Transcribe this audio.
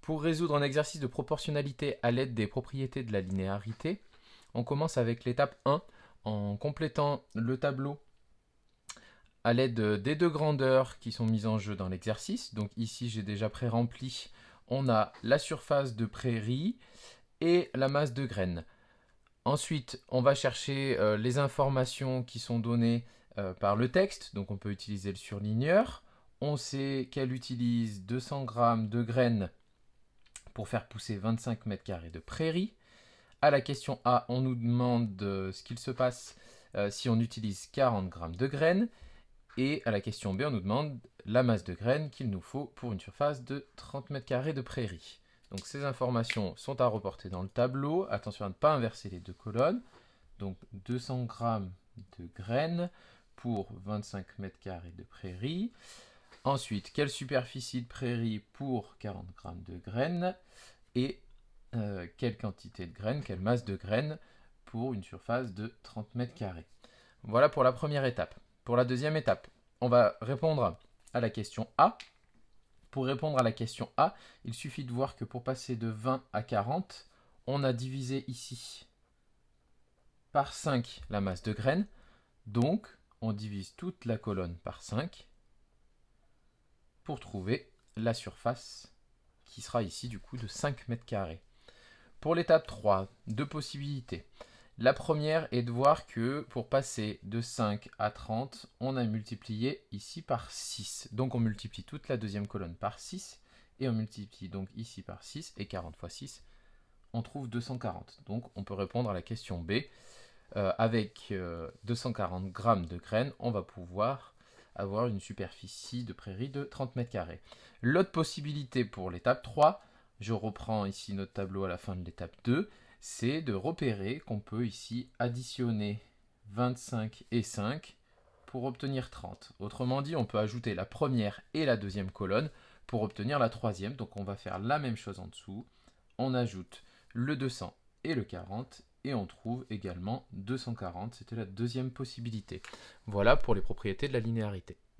Pour résoudre un exercice de proportionnalité à l'aide des propriétés de la linéarité, on commence avec l'étape 1 en complétant le tableau à l'aide des deux grandeurs qui sont mises en jeu dans l'exercice. Donc ici, j'ai déjà pré-rempli. On a la surface de prairie et la masse de graines. Ensuite, on va chercher les informations qui sont données par le texte. Donc on peut utiliser le surligneur. On sait qu'elle utilise 200 g de graines pour faire pousser 25 m² de prairie. À la question A, on nous demande ce qu'il se passe si on utilise 40 g de graines. Et à la question B, on nous demande la masse de graines qu'il nous faut pour une surface de 30 m² de prairie. Donc ces informations sont à reporter dans le tableau. Attention à ne pas inverser les deux colonnes. Donc 200 g de graines pour 25 m² de prairie. Ensuite, quelle superficie de prairie pour 40 g de graines et quelle quantité de graines, quelle masse de graines pour une surface de 30 m². Voilà pour la première étape. Pour la deuxième étape, on va répondre à la question A. Pour répondre à la question A, il suffit de voir que pour passer de 20 à 40, on a divisé ici par 5 la masse de graines. Donc, on divise toute la colonne par 5 pour trouver la surface qui sera ici du coup de 5 m². Pour l'étape 3, deux possibilités. La première est de voir que pour passer de 5 à 30, on a multiplié ici par 6. Donc on multiplie toute la deuxième colonne par 6 et on multiplie donc ici par 6 et 40 fois 6, on trouve 240. Donc on peut répondre à la question B. Avec 240 g de graines, on va pouvoir avoir une superficie de prairie de 30 m². L'autre possibilité pour l'étape 3, je reprends ici notre tableau à la fin de l'étape 2, c'est de repérer qu'on peut ici additionner 25 et 5 pour obtenir 30. Autrement dit, on peut ajouter la première et la deuxième colonne pour obtenir la troisième. Donc on va faire la même chose en dessous. On ajoute le 200 et le 40 et on trouve également 240. C'était la deuxième possibilité. Voilà pour les propriétés de la linéarité.